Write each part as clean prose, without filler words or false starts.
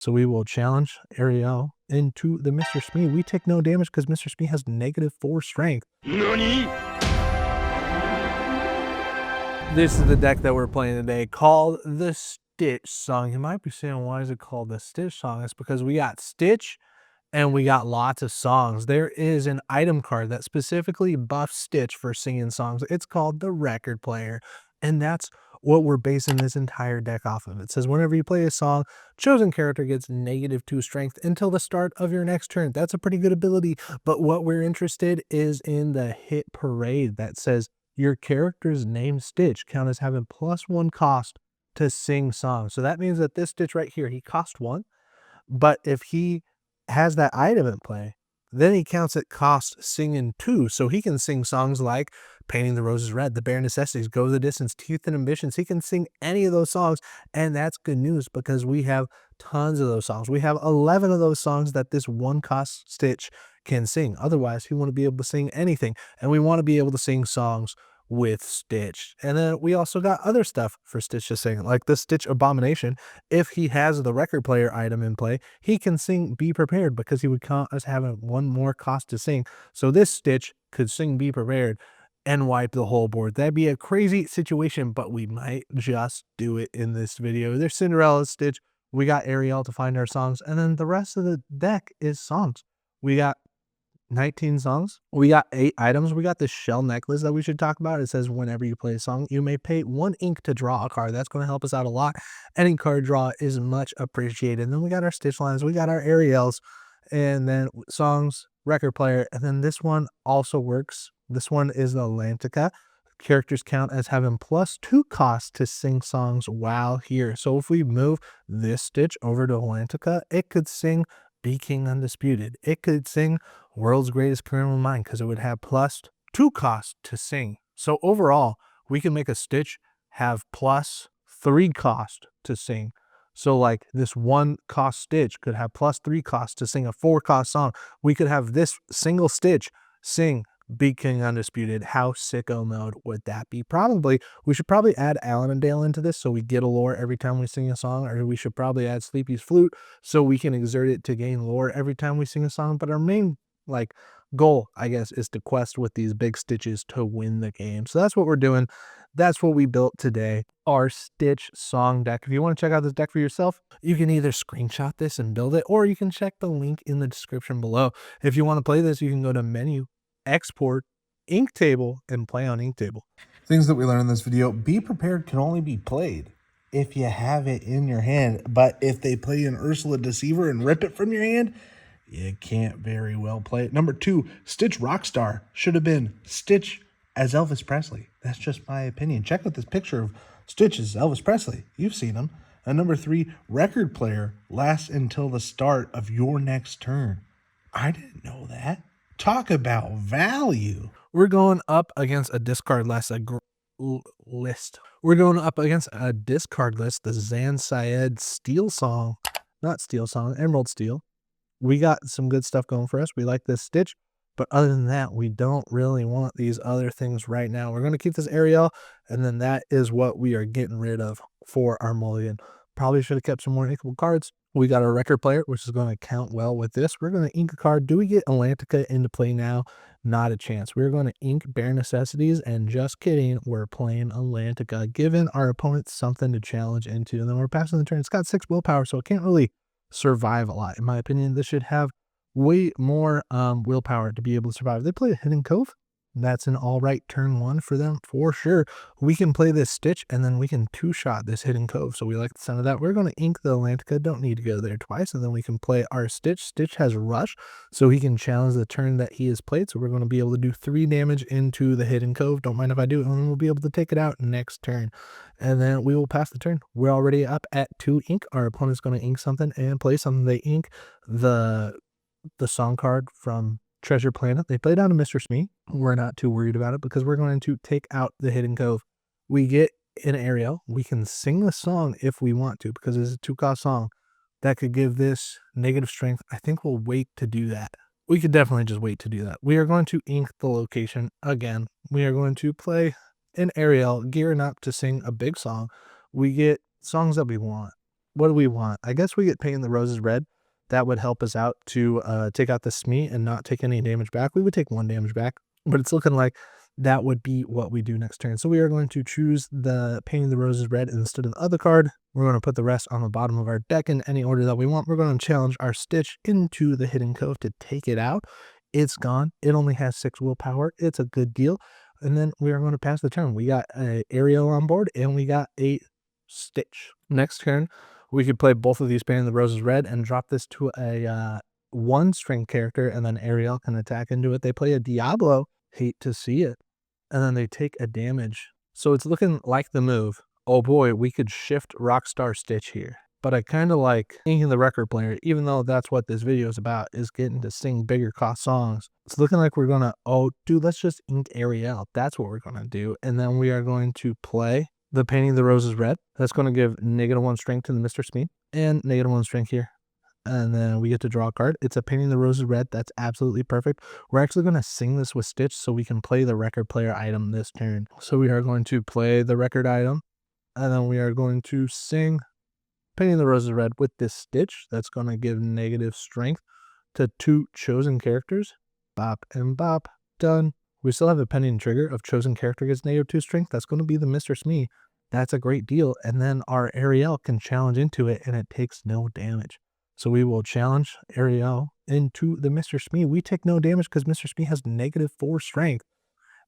So we will challenge Ariel into the Mr. Smee. We take no damage because Mr. Smee has -4 strength. NANI? This is the deck that we're playing today, called the Stitch Song. You might be saying, why is it called the Stitch Song? It's because we got Stitch and we got lots of songs. There is an item card that specifically buffs Stitch for singing songs. It's called the Record Player, and that's what we're basing this entire deck off of. It says whenever you play a song, chosen character gets -2 strength until the start of your next turn. That's a pretty good ability, but what we're interested is in the hit parade that says your character's name Stitch count as having +1 cost to sing songs. So that means that this Stitch right here, he cost 1, but if he has that item in play, then he counts it cost singing 2. So he can sing songs like Painting the Roses Red, The Bare Necessities, Go the Distance, Teeth and Ambitions. He can sing any of those songs, and that's good news because we have tons of those songs. We have 11 of those songs that this 1 cost Stitch can sing. Otherwise, he wouldn't be able to sing anything, and we want to be able to sing songs with Stitch. And then we also got other stuff for Stitch to sing, like the Stitch Abomination. If he has the Record Player item in play, he can sing Be Prepared because he would count as having 1 more cost to sing. So this Stitch could sing Be Prepared and wipe the whole board. That'd be a crazy situation, but we might just do it in this video. There's Cinderella, Stitch, we got Ariel to find our songs, and then the rest of the deck is songs. We got 19 songs. We got 8 items. We got this shell necklace that we should talk about. It says whenever you play a song, you may pay 1 ink to draw a card. That's going to help us out a lot. Any card draw is much appreciated. And then we got our Stitch lines. We got our Ariels, and then songs, Record Player. And then this one also works. This one is the Atlantica. Characters count as having +2 cost to sing songs while here. So if we move this Stitch over to Atlantica, it could sing Be King Undisputed. It could sing World's Greatest Criminal Mind because it would have +2 cost to sing. So overall, we can make a Stitch have +3 cost to sing. So like this 1 cost Stitch could have +3 cost to sing a 4 cost song. We could have this single Stitch sing Be King Undisputed. How sicko mode would that be? We should probably add Allendale into this so we get a lore every time we sing a song, or we should probably add Sleepy's Flute so we can exert it to gain lore every time we sing a song. But our main goal, I guess, is to quest with these big Stitches to win the game. So that's what we're doing. That's what we built today, our Stitch song deck. If you want to check out this deck for yourself, you can either screenshot this and build it, or you can check the link in the description below. If you want to play this, you can go to menu, export, ink table, and play on ink table. Things that we learned in this video: Be Prepared can only be played if you have it in your hand, but if they play an Ursula Deceiver and rip it from your hand, you can't very well play it. Number 2, Stitch Rockstar should have been Stitch as Elvis Presley. That's just my opinion. Check out this picture of Stitch as Elvis Presley. You've seen him. And number 3, Record Player lasts until the start of your next turn. I didn't know that. Talk about value. We're going up against a discard list. We're going up against a discard list, the Zan Syed Emerald Steel. We got some good stuff going for us. We like this Stitch, but other than that, we don't really want these other things right now. We're going to keep this Ariel, and then that is what we are getting rid of for our mulligan. Probably should have kept some more inkable cards. We got our Record Player, which is going to count well with this. We're going to ink a card. Do we get Atlantica into play now? Not a chance. We're going to ink Bare Necessities, and just kidding, we're playing Atlantica, giving our opponent something to challenge into. And then we're passing the turn. It's got 6 willpower, so it can't really survive a lot. In my opinion, this should have way more willpower to be able to survive. They play a Hidden Cove. That's an all right turn 1 for them for sure. We can play this Stitch, and then we can 2-shot this Hidden Cove. So we like the sound of that. We're going to ink the Atlantica. Don't need to go there twice. And then we can play our Stitch. Stitch has Rush, so he can challenge the turn that he has played. So we're going to be able to do 3 damage into the Hidden Cove. Don't mind if I do. And then we'll be able to take it out next turn. And then we will pass the turn. We're already up at 2 ink. Our opponent's going to ink something and play something. They ink the song card from Treasure Planet. They play down to Mr. Smee. We're not too worried about it because we're going to take out the Hidden Cove. We get an Ariel. We can sing the song if we want to because it's a 2-cost song that could give this negative strength. I think we'll wait to do that. We could definitely just wait to do that. We are going to ink the location again. We are going to play an Ariel, gearing up to sing a big song. We get songs that we want. what do we want? I guess we get Painting the Roses red. That would help us out to take out the Smee and not take any damage back. We would take 1 damage back, but it's looking like that would be what we do next turn. So we are going to choose the Painting the Roses red instead of the other card. We're going to put the rest on the bottom of our deck in any order that we want. We're going to challenge our Stitch into the Hidden Cove to take it out. It's gone. It only has 6 willpower. It's a good deal. And then we are going to pass the turn. We got a Ariel on board and we got a Stitch. Next turn, we could play both of these Painting the Roses red and drop this to a 1 strength character, and then Ariel can attack into it. They play a Diablo. Hate to see it. And then they take a damage. So it's looking like the move. Oh boy, we could shift Rockstar Stitch here. But I kind of like inking the record player, even though that's what this video is about, is getting to sing bigger cost songs. It's looking like we're going to, oh, dude, let's just ink Ariel. That's what we're going to do. And then we are going to play the Painting the Roses red. That's going to give -1 strength to the Mr. Smee and -1 strength here. And then we get to draw a card. It's a Painting the Roses red. That's absolutely perfect. We're actually going to sing this with Stitch so we can play the record player item this turn. So we are going to play the record item, and then we are going to sing Painting the Roses red with this Stitch. That's going to give negative strength to 2 chosen characters. Bop and bop. Done. We still have a pending trigger of chosen character gets -2 strength. That's going to be the Mr. Smee. That's a great deal. And then our Ariel can challenge into it, and it takes no damage. So we will challenge Ariel into the Mr. Smee. We take no damage because Mr. Smee has -4 strength.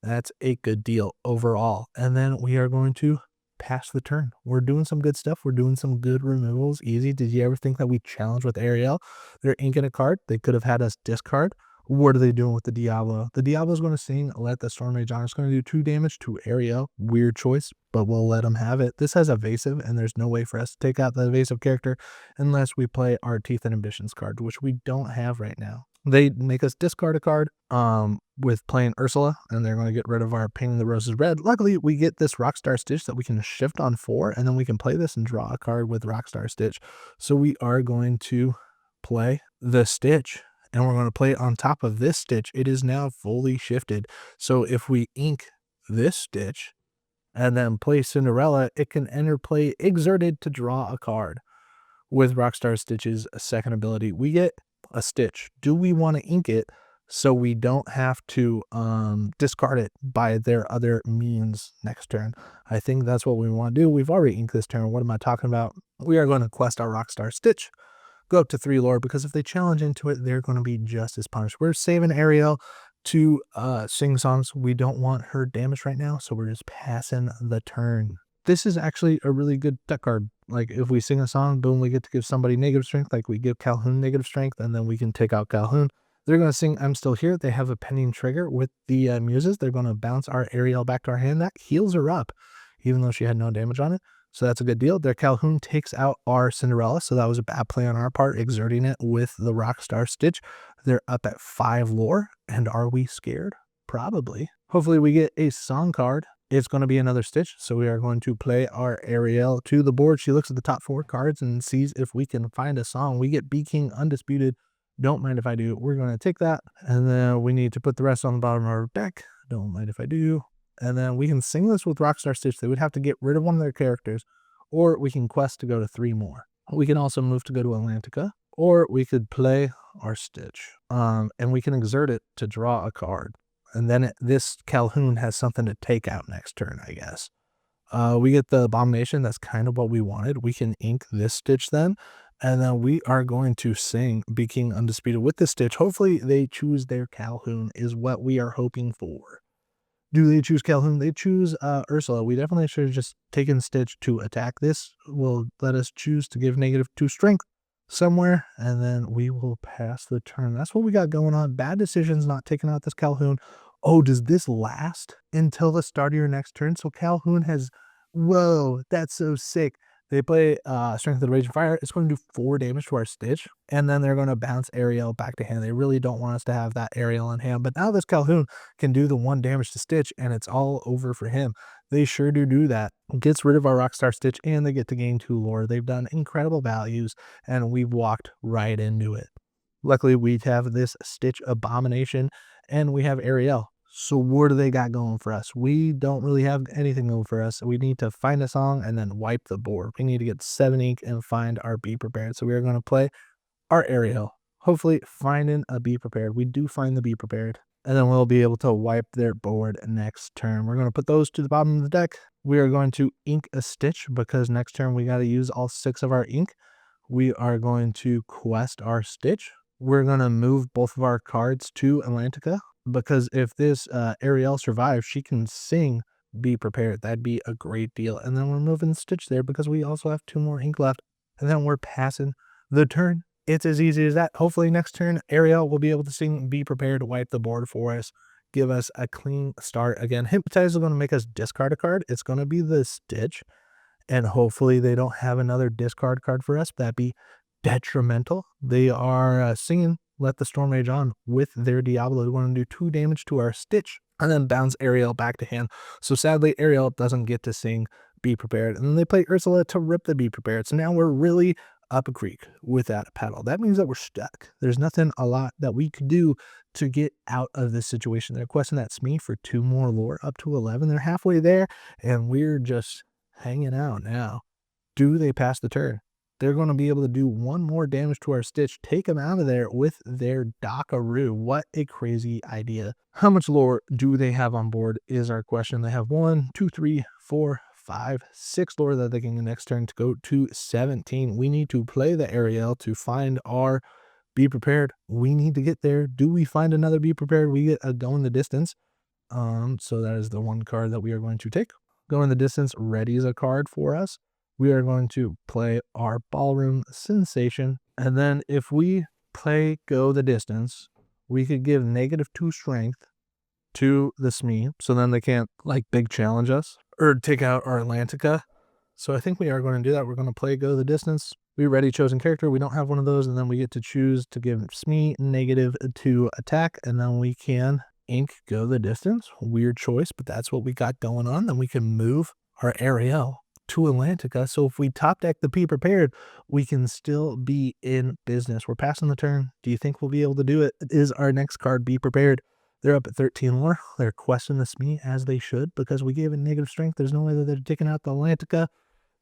That's a good deal overall. And then we are going to pass the turn. We're doing some good stuff. We're doing some good removals. Easy. Did you ever think that we challenged with Ariel? They're inking a card. They could have had us discard. What are they doing with the Diablo? The Diablo is going to sing Let the Storm Rage On. It's going to do 2 damage to Ariel. Weird choice, but we'll let them have it. This has evasive, and there's no way for us to take out the evasive character unless we play our Teeth and Ambitions card, which we don't have right now. They make us discard a card with playing Ursula, and they're going to get rid of our Painting the Roses red. Luckily, we get this Rockstar Stitch that we can shift on 4, and then we can play this and draw a card with Rockstar Stitch. So we are going to play the Stitch, and we're going to play it on top of this Stitch. It is now fully shifted. So if we ink this Stitch and then play Cinderella, it can enter play Exerted to draw a card. With Rockstar Stitch's second ability, we get a Stitch. Do we want to ink it so we don't have to discard it by their other means next turn? I think that's what we want to do. We've already inked this turn. What am I talking about? We are going to quest our Rockstar Stitch, go up to 3 lore, because if they challenge into it, they're going to be just as punished. We're saving Ariel to sing songs. We don't want her damage right now, so we're just passing the turn. This is actually a really good deck card. Like, if we sing a song, boom, we get to give somebody negative strength. Like, we give Calhoun negative strength, and then we can take out Calhoun. They're going to sing I'm Still Here. They have a pending trigger with the muses. They're going to bounce our Ariel back to our hand. That heals her up, even though she had no damage on it. So that's a good deal. Their Calhoun takes out our Cinderella. So that was a bad play on our part, exerting it with the Rockstar Stitch. They're up at 5 lore. And are we scared? Probably. Hopefully we get a song card. It's going to be another Stitch. So we are going to play our Ariel to the board. She looks at the top 4 cards and sees if we can find a song. We get Be King Undisputed. Don't mind if I do. We're going to take that. And then we need to put the rest on the bottom of our deck. Don't mind if I do. And then we can sing this with Rockstar Stitch. They would have to get rid of one of their characters, or we can quest to go to 3 more. We can also move to go to Atlantica, or we could play our Stitch, and we can exert it to draw a card. And then this Calhoun has something to take out next turn, I guess. We get the Abomination. That's kind of what we wanted. We can ink this Stitch then, and then we are going to sing Be King Undisputed with this Stitch. Hopefully they choose their Calhoun is what we are hoping for. Do they choose Calhoun? They choose Ursula. We definitely should have just taken Stitch to attack. This will let us choose to give -2 strength somewhere, and then we will pass the turn. That's what we got going on. Bad decisions not taking out this Calhoun. Oh, does this last until the start of your next turn? So Calhoun has, whoa, that's so sick. They play Strength of the Raging Fire. It's going to do 4 damage to our Stitch, and then they're going to bounce Ariel back to hand. They really don't want us to have that Ariel in hand, but now this Calhoun can do the 1 damage to Stitch, and it's all over for him. They sure do that. Gets rid of our Rockstar Stitch, and they get to gain 2 lore. They've done incredible values, and we've walked right into it. Luckily, we have this Stitch Abomination, and we have Ariel. So what do they got going for us? We don't really have anything going for us. We need to find a song and then wipe the board. We need to get 7 ink and find our Be Prepared. So we are going to play our Ariel. Hopefully finding a Be Prepared. We do find the Be Prepared. And then we'll be able to wipe their board next turn. We're going to put those to the bottom of the deck. We are going to ink a Stitch because next turn we got to use all 6 of our ink. We are going to quest our Stitch. We're going to move both of our cards to Atlantica because if this Ariel survives, she can sing Be Prepared. That'd be a great deal. And then we're moving Stitch there because we also have 2 more ink left. And then we're passing the turn. It's as easy as that. Hopefully next turn, Ariel will be able to sing Be Prepared to wipe the board for us, give us a clean start. Again, Hypnotize is going to make us discard a card. It's going to be the Stitch. And hopefully they don't have another discard card for us. That'd be detrimental. They are singing Let the Storm Rage On with their Diablo. They want to do 2 damage to our Stitch and then bounce Ariel back to hand. So sadly, Ariel doesn't get to sing Be Prepared. And then they play Ursula to rip the Be Prepared. So now we're really up a creek without a paddle. That means that we're stuck. There's nothing a lot that we could do to get out of this situation. They're questing that Smee for 2 more lore up to 11. They're halfway there and we're just hanging out now. Do they pass the turn? They're going to be able to do 1 more damage to our Stitch, take them out of there with their Dockaroo. What a crazy idea. How much lore do they have on board is our question. They have 1, 2, 3, 4, 5, 6 lore that they can get next turn to go to 17. We need to play the Ariel to find our Be Prepared. We need to get there. Do we find another Be Prepared? We get a Go in the Distance. So that is the 1 card that we are going to take. Go in the Distance readies a card for us. We are going to play our Ballroom Sensation. And then if we play Go the Distance, we could give -2 strength to the Smee. So then they can't like big challenge us or take out our Atlantica. So I think we are going to do that. We're going to play Go the Distance. We ready chosen character. We don't have one of those. And then we get to choose to give Smee -2 attack. And then we can ink Go the Distance. Weird choice, but that's what we got going on. Then we can move our Ariel to Atlantica. So if we top deck the Be Prepared, we can still be in business. We're passing the turn. Do you think we'll be able to do it? Is our next card Be Prepared? They're up at 13 lore. They're questing the Smee as they should because we gave it negative strength. There's no way that they're taking out the Atlantica.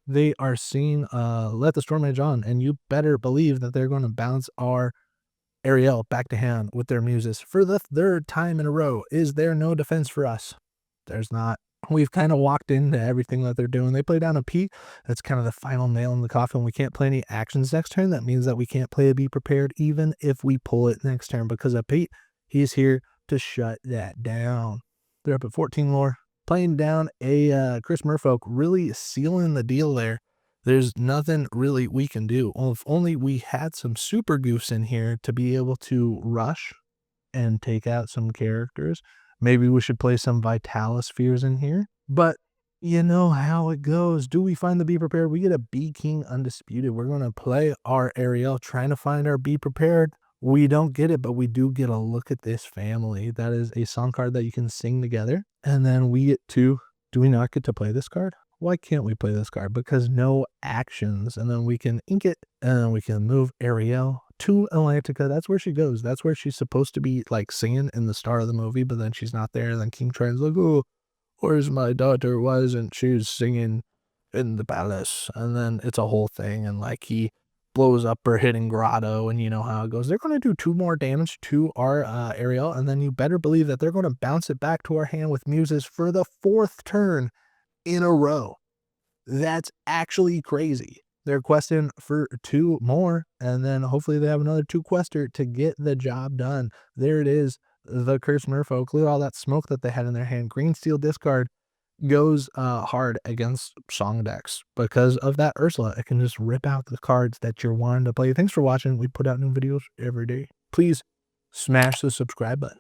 They are seeing Let the Storm Rage On, and you better believe that they're going to bounce our Ariel back to hand with their muses for the 3rd time in a row. Is there no defense for us? There's not. We've kind of walked into everything that they're doing. They play down a P. That's kind of the final nail in the coffin. We can't play any actions next turn. That means that we can't play a Be Prepared even if we pull it next turn because of Pete. He's here to shut that down. They're up at 14 lore. Playing down a Chris Merfolk, really sealing the deal there. There's nothing really we can do. Well, if only we had some super goofs in here to be able to rush and take out some characters. Maybe we should play some Vitalis Spheres in here. But you know how it goes. Do we find the Be Prepared? We get a Be King Undisputed. We're going to play our Ariel trying to find our Be Prepared. We don't get it, but we do get a Look at This Family. That is a song card that you can sing together. And then we get to, do we not get to play this card? Why can't we play this card? Because no actions. And then we can ink it and then we can move Ariel to Atlantica. That's where she goes. That's where she's supposed to be like singing in the start of the movie, but then she's not there. And then King Triton's like, oh, where's my daughter? Why isn't she singing in the palace? And then it's a whole thing. And like he blows up her hidden grotto and you know how it goes. They're going to do 2 more damage to our Ariel. And then you better believe that they're going to bounce it back to our hand with muses for the 4th turn in a row. That's actually crazy. They're questing for 2 more, and then hopefully they have another 2 quester to get the job done. There it is, the Cursed Merfolk. Look at all that smoke that they had in their hand. Green Steel discard goes hard against song decks. Because of that Ursula, it can just rip out the cards that you're wanting to play. Thanks for watching. We put out new videos every day. Please smash the subscribe button.